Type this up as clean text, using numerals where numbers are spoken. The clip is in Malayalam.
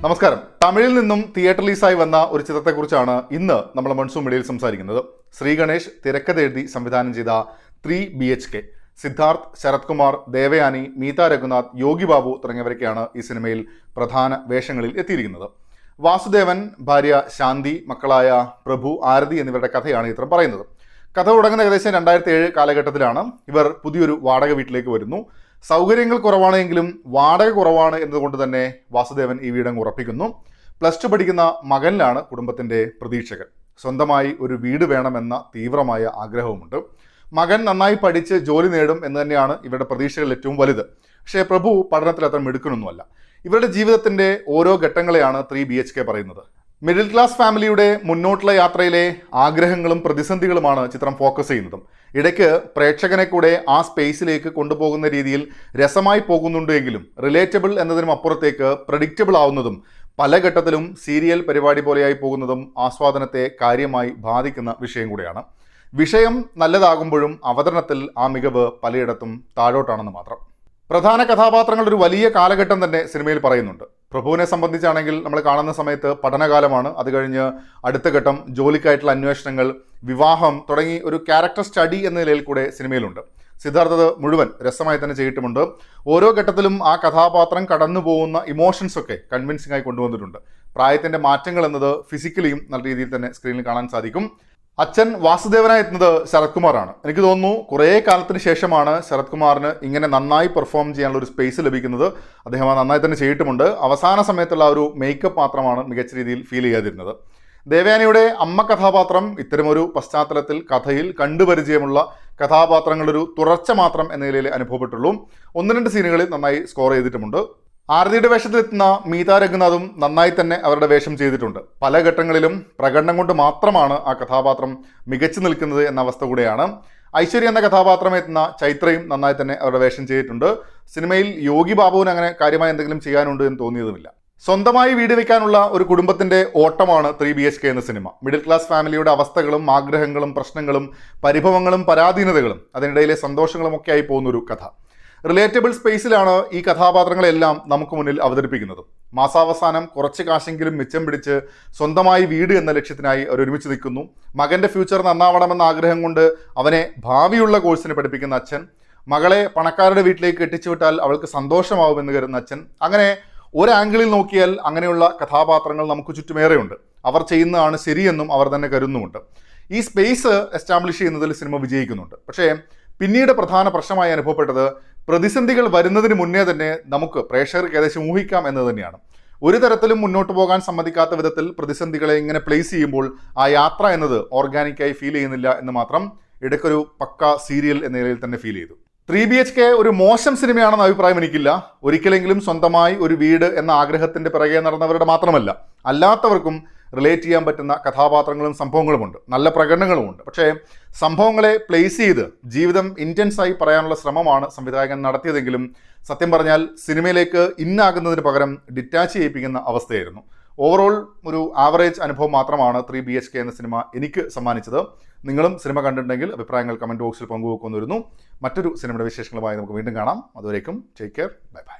നമസ്കാരം. തമിഴിൽ നിന്നും തിയേറ്റർ റിലീസായി വന്ന ഒരു ചിത്രത്തെക്കുറിച്ചാണ് ഇന്ന് നമ്മൾ മൺസൂൺ മീഡിയയിൽ സംസാരിക്കുന്നത്. ശ്രീ ഗണേഷ് തിരക്കഥ എഴുതി സംവിധാനം ചെയ്ത 3 BHK. സിദ്ധാർത്ഥ്, ശരത് കുമാർ, ദേവയാനി, മീത രഘുനാഥ്, യോഗി ബാബു തുടങ്ങിയവരൊക്കെയാണ് ഈ സിനിമയിൽ പ്രധാന വേഷങ്ങളിൽ എത്തിയിരിക്കുന്നത്. വാസുദേവൻ, ഭാര്യ ശാന്തി, മക്കളായ പ്രഭു, ആരതി എന്നിവരുടെ കഥയാണ് ഈ ചിത്രം പറയുന്നത്. കഥ തുടങ്ങുന്ന ഏകദേശം 2007 കാലഘട്ടത്തിലാണ്. ഇവർ പുതിയൊരു വാടക വീട്ടിലേക്ക് വരുന്നു. സൗകര്യങ്ങൾ കുറവാണെങ്കിലും വാടക കുറവാണ് എന്നതുകൊണ്ട് തന്നെ വാസുദേവൻ ഈ വീടങ്ങ് ഉറപ്പിക്കുന്നു. +2 പഠിക്കുന്ന മകനിലാണ് കുടുംബത്തിൻ്റെ പ്രതീക്ഷകൾ. സ്വന്തമായി ഒരു വീട് വേണമെന്ന തീവ്രമായ ആഗ്രഹവുമുണ്ട്. മകൻ നന്നായി പഠിച്ച് ജോലി നേടും എന്ന് തന്നെയാണ് ഇവരുടെ പ്രതീക്ഷകൾ ഏറ്റവും വലുത്. പക്ഷേ പ്രഭു പഠനത്തിൽ അത്ര മിടുക്കനൊന്നുമല്ല. ഇവരുടെ ജീവിതത്തിൻ്റെ ഓരോ ഘട്ടങ്ങളെയാണ് 3 BHK പറയുന്നത്. മിഡിൽ ക്ലാസ് ഫാമിലിയുടെ മുന്നോട്ടുള്ള യാത്രയിലെ ആഗ്രഹങ്ങളും പ്രതിസന്ധികളുമാണ് ചിത്രം ഫോക്കസ് ചെയ്യുന്നതും. ഇടയ്ക്ക് പ്രേക്ഷകനെ കൂടെ ആ സ്പേസിലേക്ക് കൊണ്ടുപോകുന്ന രീതിയിൽ രസമായി പോകുന്നുണ്ടെങ്കിലും റിലേറ്റബിൾ എന്നതിനും അപ്പുറത്തേക്ക് പ്രഡിക്റ്റബിൾ ആവുന്നതും പല ഘട്ടത്തിലും സീരിയൽ പരിപാടി പോലെയായി പോകുന്നതും ആസ്വാദനത്തെ കാര്യമായി ബാധിക്കുന്ന വിഷയം കൂടിയാണ്. വിഷയം നല്ലതാകുമ്പോഴും അവതരണത്തിൽ ആ മികവ് പലയിടത്തും താഴോട്ടാണെന്ന് മാത്രം. പ്രധാന കഥാപാത്രങ്ങൾ ഒരു വലിയ കാലഘട്ടം തന്നെ സിനിമയിൽ പറയുന്നുണ്ട്. പ്രഭുവിനെ സംബന്ധിച്ചാണെങ്കിൽ നമ്മൾ കാണുന്ന സമയത്ത് പഠനകാലമാണ്. അത് കഴിഞ്ഞ് അടുത്ത ഘട്ടം ജോലിക്കായിട്ടുള്ള അന്വേഷണങ്ങൾ, വിവാഹം തുടങ്ങി ഒരു ക്യാരക്ടർ സ്റ്റഡി എന്ന നിലയിൽ കൂടെ സിനിമയിലുണ്ട്. സിദ്ധാർത്ഥത് മുഴുവൻ രസമായി തന്നെ ചെയ്തിട്ടുമുണ്ട്. ഓരോ ഘട്ടത്തിലും ആ കഥാപാത്രം കടന്നു പോകുന്ന ഇമോഷൻസ് ഒക്കെ കൺവിൻസിംഗ് ആയി കൊണ്ടുവന്നിട്ടുണ്ട്. പ്രായത്തിൻ്റെ മാറ്റങ്ങൾ എന്നത് ഫിസിക്കലിയും നല്ല രീതിയിൽ തന്നെ സ്ക്രീനിൽ കാണാൻ സാധിക്കും. അച്ഛൻ വാസുദേവനായി എത്തുന്നത് ശരത് കുമാറാണ്. എനിക്ക് തോന്നുന്നു കുറേ കാലത്തിന് ശേഷമാണ് ശരത് കുമാറിന് ഇങ്ങനെ നന്നായി പെർഫോം ചെയ്യാനുള്ള ഒരു സ്പേസ് ലഭിക്കുന്നത്. അദ്ദേഹം നന്നായി തന്നെ ചെയ്തിട്ടുമുണ്ട്. അവസാന സമയത്തുള്ള ഒരു മേക്കപ്പ് മാത്രമാണ് മികച്ച രീതിയിൽ ഫീൽ ചെയ്യാതിരുന്നത്. ദേവയാനിയുടെ അമ്മ കഥാപാത്രം ഇത്തരമൊരു പശ്ചാത്തലത്തിൽ കഥയിൽ കണ്ടുപരിചയമുള്ള കഥാപാത്രങ്ങളൊരു തുടർച്ച മാത്രം എന്ന നിലയിൽ അനുഭവപ്പെട്ടുള്ളൂ. 1-2 സീനുകളിൽ നന്നായി സ്കോർ ചെയ്തിട്ടുമുണ്ട്. ആരതിയുടെ വേഷത്തിലെത്തുന്ന മീത രഘുനാഥും നന്നായി തന്നെ അവരുടെ വേഷം ചെയ്തിട്ടുണ്ട്. പല ഘട്ടങ്ങളിലും പ്രകടനം കൊണ്ട് മാത്രമാണ് ആ കഥാപാത്രം മികച്ചു നിൽക്കുന്നത് എന്ന അവസ്ഥ കൂടെയാണ്. ഐശ്വര്യ എന്ന കഥാപാത്രം എത്തുന്ന ചൈത്രയും നന്നായി തന്നെ അവരുടെ വേഷം ചെയ്തിട്ടുണ്ട്. സിനിമയിൽ യോഗി ബാബുവിന് അങ്ങനെ കാര്യമായി എന്തെങ്കിലും ചെയ്യാനുണ്ട് എന്ന് തോന്നിയതുമില്ല. സ്വന്തമായി വീട് വയ്ക്കാനുള്ള ഒരു കുടുംബത്തിന്റെ ഓട്ടമാണ് 3 BHK എന്ന സിനിമ. മിഡിൽ ക്ലാസ് ഫാമിലിയുടെ അവസ്ഥകളും ആഗ്രഹങ്ങളും പ്രശ്നങ്ങളും പരിഭവങ്ങളും പരാധീനതകളും അതിനിടയിലെ സന്തോഷങ്ങളും ഒക്കെ ആയി പോകുന്നൊരു കഥ. റിലേറ്റബിൾ സ്പേസിലാണ് ഈ കഥാപാത്രങ്ങളെല്ലാം നമുക്ക് മുന്നിൽ അവതരിപ്പിക്കുന്നത്. മാസാവസാനം കുറച്ച് കാശെങ്കിലും മിച്ചം പിടിച്ച് സ്വന്തമായി വീട് എന്ന ലക്ഷ്യത്തിനായി അവർ ഒരുമിച്ച് നിൽക്കുന്നു. മകൻ്റെ ഫ്യൂച്ചർ നന്നാവണമെന്ന ആഗ്രഹം കൊണ്ട് അവനെ ഭാവിയുള്ള കോഴ്സിന് പഠിപ്പിക്കുന്ന അച്ഛൻ, മകളെ പണക്കാരുടെ വീട്ടിലേക്ക് എത്തിച്ചുവിട്ടാൽ അവൾക്ക് സന്തോഷമാവുമെന്ന് കരുതുന്ന അച്ഛൻ. അങ്ങനെ ഒരു ആംഗിളിൽ നോക്കിയാൽ അങ്ങനെയുള്ള കഥാപാത്രങ്ങൾ നമുക്ക് ചുറ്റുമേറെയുണ്ട്. അവർ ചെയ്യുന്നതാണ് ശരിയെന്നും അവർ തന്നെ കരുതുന്നുമുണ്ട്. ഈ സ്പേസ് എസ്റ്റാബ്ലിഷ് ചെയ്യുന്നതിൽ സിനിമ വിജയിക്കുന്നുണ്ട്. പക്ഷേ പിന്നീട് പ്രധാന പ്രശ്നമായി അനുഭവപ്പെട്ടത് പ്രതിസന്ധികൾ വരുന്നതിന് മുന്നേ തന്നെ നമുക്ക് പ്രേക്ഷകർക്ക് ഏകദേശം ഊഹിക്കാം എന്നത് തന്നെയാണ്. ഒരു തരത്തിലും മുന്നോട്ട് പോകാൻ സമ്മതിക്കാത്ത വിധത്തിൽ പ്രതിസന്ധികളെ ഇങ്ങനെ പ്ലേസ് ചെയ്യുമ്പോൾ ആ യാത്ര എന്നത് ഓർഗാനിക്കായി ഫീൽ ചെയ്യുന്നില്ല എന്ന് മാത്രം. ഇടയ്ക്കൊരു പക്ക സീരിയൽ എന്ന നിലയിൽ തന്നെ ഫീൽ ചെയ്തു. 3 BHK ഒരു മോശം സിനിമയാണെന്ന അഭിപ്രായം എനിക്കില്ല. ഒരിക്കലെങ്കിലും സ്വന്തമായി ഒരു വീട് എന്ന ആഗ്രഹത്തിൻ്റെ പിറകെ നടന്നവരുടെ മാത്രമല്ല, അല്ലാത്തവർക്കും റിലേറ്റ് ചെയ്യാൻ പറ്റുന്ന കഥാപാത്രങ്ങളും സംഭവങ്ങളുമുണ്ട്, നല്ല പ്രകടനങ്ങളുമുണ്ട്. പക്ഷേ സംഭവങ്ങളെ പ്ലേസ് ചെയ്ത് ജീവിതം ഇൻറ്റൻസായി പറയാനുള്ള ശ്രമമാണ് സംവിധായകൻ നടത്തിയതെങ്കിലും സത്യം പറഞ്ഞാൽ സിനിമയിലേക്ക് ഇന്നാകുന്നതിന് പകരം ഡിറ്റാച്ച് ചെയ്യിപ്പിക്കുന്ന അവസ്ഥയായിരുന്നു. ഓവറോൾ ഒരു ആവറേജ് അനുഭവം മാത്രമാണ് 3 BHK എന്ന സിനിമ എനിക്ക് സമ്മാനിച്ചത്. നിങ്ങളും സിനിമ കണ്ടിട്ടുണ്ടെങ്കിൽ അഭിപ്രായങ്ങൾ കമൻറ്റ് ബോക്സിൽ പങ്കുവെക്കുമെന്ന് വരുന്നു. മറ്റൊരു സിനിമയുടെ വിശേഷങ്ങളുമായി നമുക്ക് വീണ്ടും കാണാം. അതുവരേക്കും ടേക്ക് കെയർ, ബൈ ബൈ.